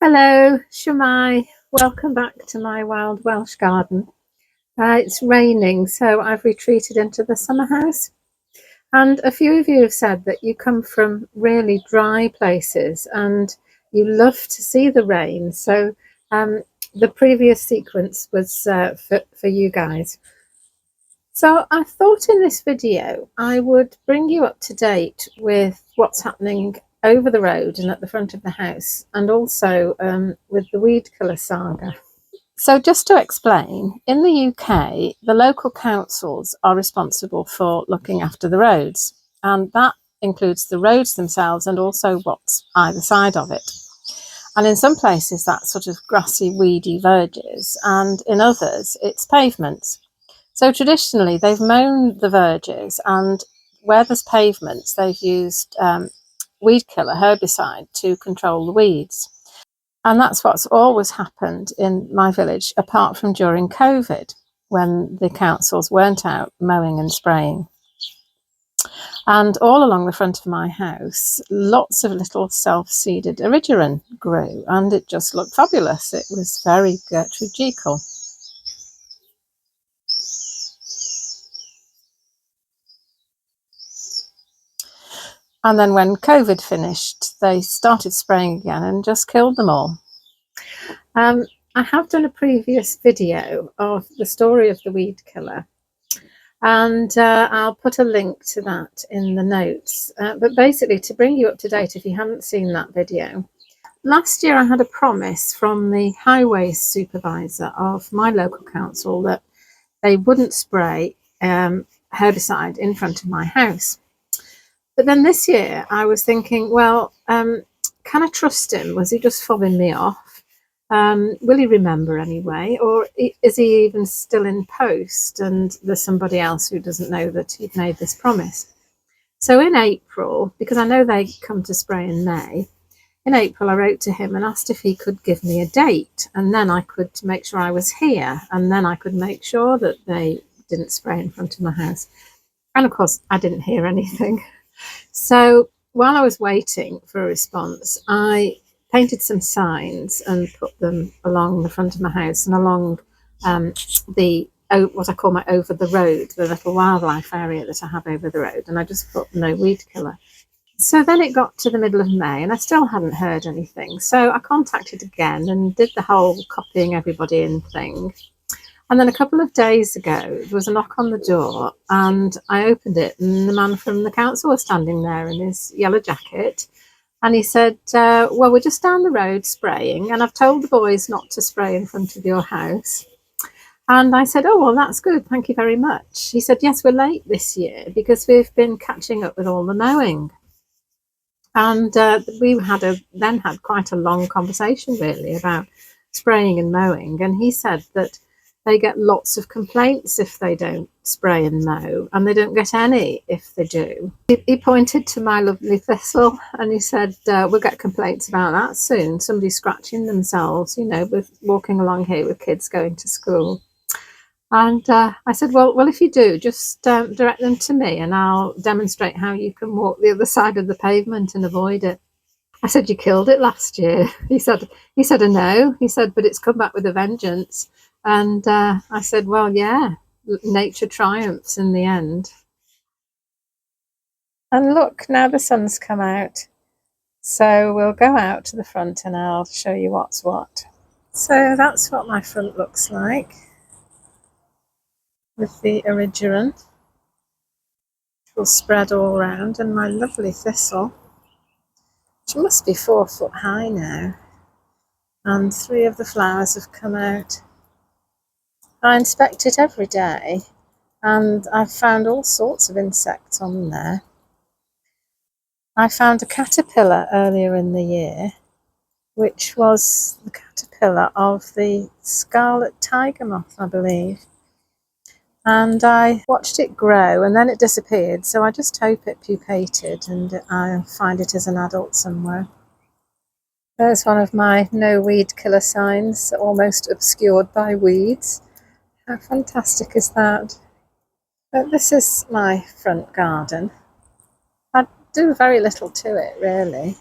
Hello, Shemai. Welcome back to my Wild Welsh Garden. It's raining, so I've retreated into the summer house. And a few of you have said that you come from really dry places and you love to see the rain. So the previous sequence was for you guys. So I thought in this video I would bring you up to date with what's happening over the road and at the front of the house, and also with the weed killer saga. So just to explain, in the UK, the local councils are responsible for looking after the roads, and that includes the roads themselves and also what's either side of it. And in some places that's sort of grassy, weedy verges, and in others it's pavements. So traditionally they've mown the verges, and where there's pavements they've used weed killer herbicide to control the weeds. And that's what's always happened in my village, apart from during COVID, when the councils weren't out mowing and spraying. And all along the front of my house, lots of little self-seeded erigeron grew, and it just looked fabulous. It was very Gertrudical. And then when COVID finished, they started spraying again and just killed them all. I have done a previous video of the story of the weed killer, and I'll put a link to that in the notes. But basically, to bring you up to date, if you haven't seen that video, last year I had a promise from the highways supervisor of my local council that they wouldn't spray herbicide in front of my house. But then this year I was thinking, well, can I trust him? Was he just fobbing me off? Will he remember anyway? Or is he even still in post and there's somebody else who doesn't know that he'd made this promise? So in April, because I know they come to spray in May, in April I wrote to him and asked if he could give me a date, and then I could make sure I was here, and then I could make sure that they didn't spray in front of my house. And of course I didn't hear anything. So while I was waiting for a response, I painted some signs and put them along the front of my house and along what I call my over the road, the little wildlife area that I have over the road, and I just put no weed killer. So then it got to the middle of May and I still hadn't heard anything. So I contacted again and did the whole copying everybody in thing. And then a couple of days ago, there was a knock on the door and I opened it, and the man from the council was standing there in his yellow jacket. And he said, well, we're just down the road spraying, and I've told the boys not to spray in front of your house. And I said, oh, well, that's good. Thank you very much. He said, yes, we're late this year because we've been catching up with all the mowing. And we then had quite a long conversation, really, about spraying and mowing. And he said that they get lots of complaints if they don't spray and mow, and they don't get any if they do. He pointed to my lovely thistle and he said, we'll get complaints about that soon. Somebody scratching themselves, with walking along here with kids going to school. And I said, well, if you do, just direct them to me and I'll demonstrate how you can walk the other side of the pavement and avoid it. I said, you killed it last year. He said, I know. He said, but it's come back with a vengeance. And I said, well, yeah, nature triumphs in the end. And look, now the sun's come out. So we'll go out to the front and I'll show you what's what. So that's what my front looks like with the erigeron, which will spread all around, and my lovely thistle, which must be 4 foot high now. And 3 of the flowers have come out. I inspect it every day and I've found all sorts of insects on there. I found a caterpillar earlier in the year, which was the caterpillar of the scarlet tiger moth, I believe. And I watched it grow and then it disappeared, so I just hope it pupated and I'll find it as an adult somewhere. There's one of my no weed killer signs, almost obscured by weeds. How fantastic is that? But this is my front garden. I do very little to it, really.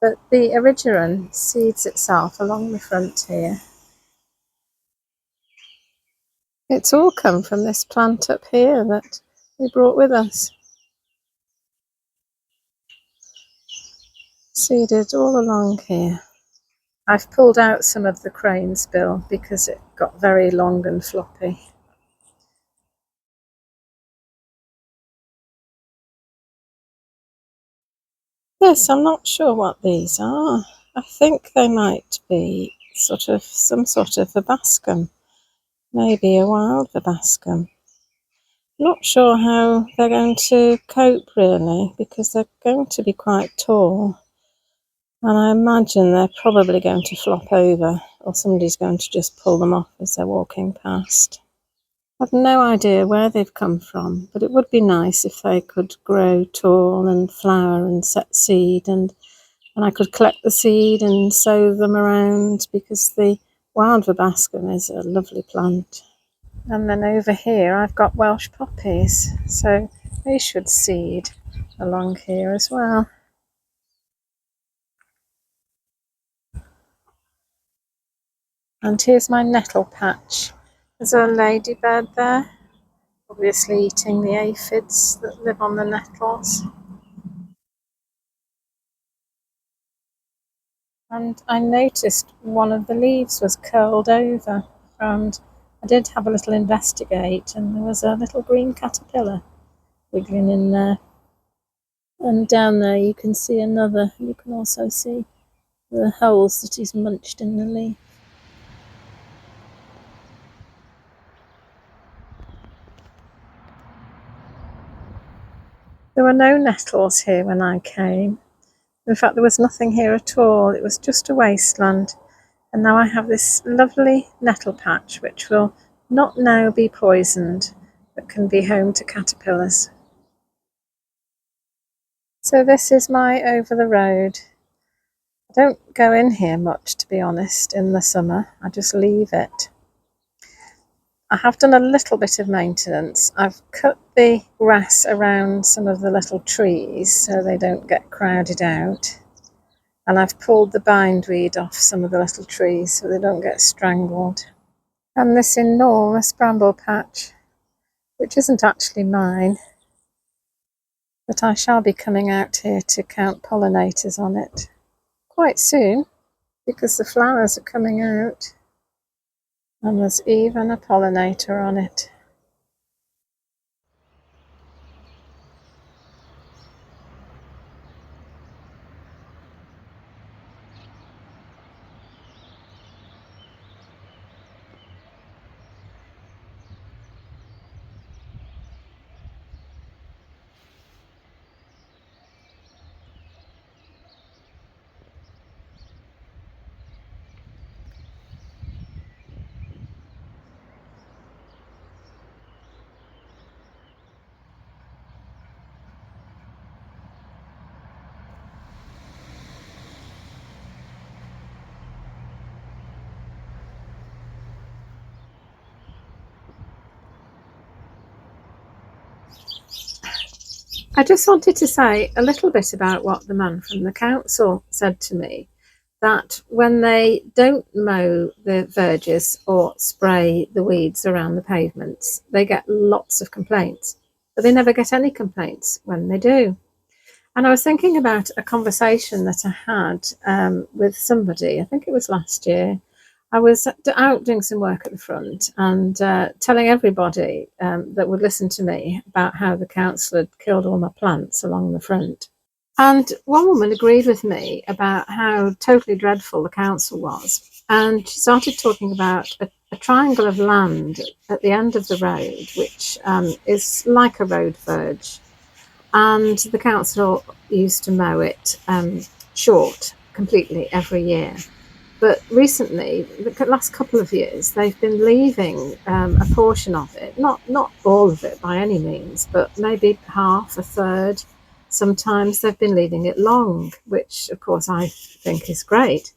But the erigeron seeds itself along the front here. It's all come from this plant up here that we brought with us. Seeded all along here. I've pulled out some of the crane's bill because it got very long and floppy. Yes, I'm not sure what these are. I think they might be some sort of verbascum. Maybe a wild verbascum. Not sure how they're going to cope really, because they're going to be quite tall. And I imagine they're probably going to flop over, or somebody's going to just pull them off as they're walking past. I've no idea where they've come from, but it would be nice if they could grow tall and flower and set seed, and I could collect the seed and sow them around, because the wild verbascum is a lovely plant. And then over here I've got Welsh poppies, so they should seed along here as well. And here's my nettle patch. There's a ladybird there, obviously eating the aphids that live on the nettles. And I noticed one of the leaves was curled over, and I did have a little investigate, and there was a little green caterpillar wiggling in there. And down there you can see another. You can also see the holes that he's munched in the leaf. There were no nettles here when I came. In fact, there was nothing here at all. It was just a wasteland. And now I have this lovely nettle patch, which will not now be poisoned, but can be home to caterpillars. So this is my over the road. I don't go in here much, to be honest, in the summer. I just leave it. I have done a little bit of maintenance. I've cut the grass around some of the little trees so they don't get crowded out. And I've pulled the bindweed off some of the little trees so they don't get strangled. And this enormous bramble patch, which isn't actually mine, but I shall be coming out here to count pollinators on it quite soon, because the flowers are coming out. And there's even a pollinator on it. I just wanted to say a little bit about what the man from the council said to me, that when they don't mow the verges or spray the weeds around the pavements, they get lots of complaints, but they never get any complaints when they do. And I was thinking about a conversation that I had with somebody, I think it was last year. I was out doing some work at the front and telling everybody that would listen to me about how the council had killed all my plants along the front. And one woman agreed with me about how totally dreadful the council was. And she started talking about a triangle of land at the end of the road, which is like a road verge. And the council used to mow it short completely every year. But recently, the last couple of years, they've been leaving a portion of it, not all of it by any means, but maybe half, a third. Sometimes they've been leaving it long, which of course I think is great.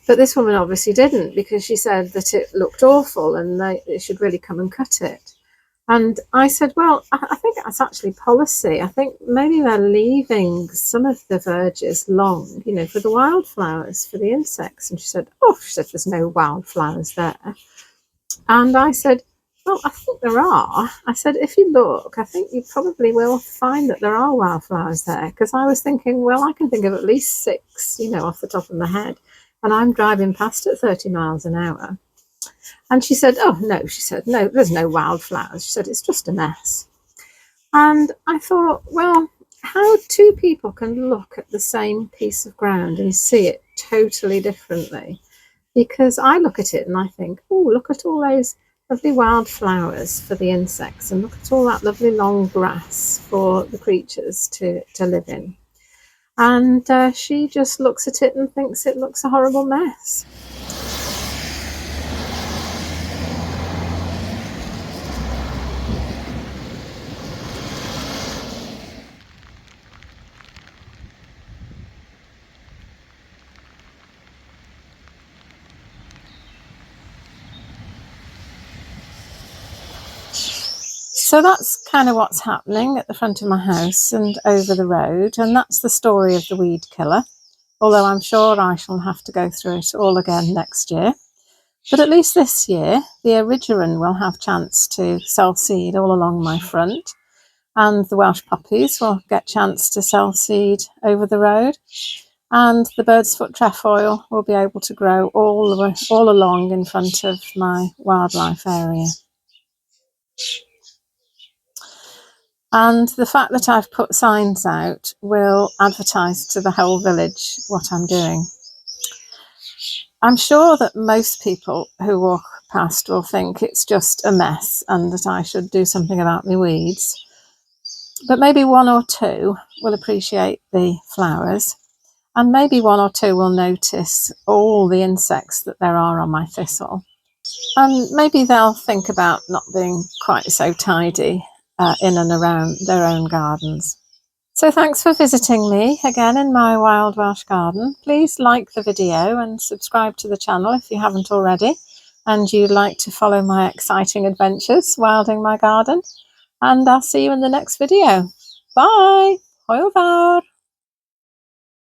But this woman obviously didn't, because she said that it looked awful and they should really come and cut it. And I said, well, I think that's actually policy. I think maybe they're leaving some of the verges long, you know, for the wildflowers, for the insects. And she said, oh, she said, there's no wildflowers there. And I said, well, I think there are. I said, if you look, I think you probably will find that there are wildflowers there. Because I was thinking, well, I can think of at least 6, you know, off the top of my head. And I'm driving past at 30 miles an hour. And she said, oh, no, she said, no, there's no wildflowers. She said, it's just a mess. And I thought, well, how 2 people can look at the same piece of ground and see it totally differently. Because I look at it and I think, oh, look at all those lovely wildflowers for the insects, and look at all that lovely long grass for the creatures to live in. And she just looks at it and thinks it looks a horrible mess. So that's kind of what's happening at the front of my house and over the road, and that's the story of the weed killer, although I'm sure I shall have to go through it all again next year. But at least this year, the erigeron will have chance to self-seed all along my front, and the Welsh poppies will get chance to self-seed over the road, and the bird's foot trefoil will be able to grow all along in front of my wildlife area. And the fact that I've put signs out will advertise to the whole village what I'm doing. I'm sure that most people who walk past will think it's just a mess and that I should do something about my weeds. But maybe 1 or 2 will appreciate the flowers, and maybe 1 or 2 will notice all the insects that there are on my thistle. And maybe they'll think about not being quite so tidy in and around their own gardens. So thanks for visiting me again in my Wild Welsh Garden. Please like the video and subscribe to the channel if you haven't already, and you'd like to follow my exciting adventures wilding my garden. And I'll see you in the next video. Bye! Hwyl fawr!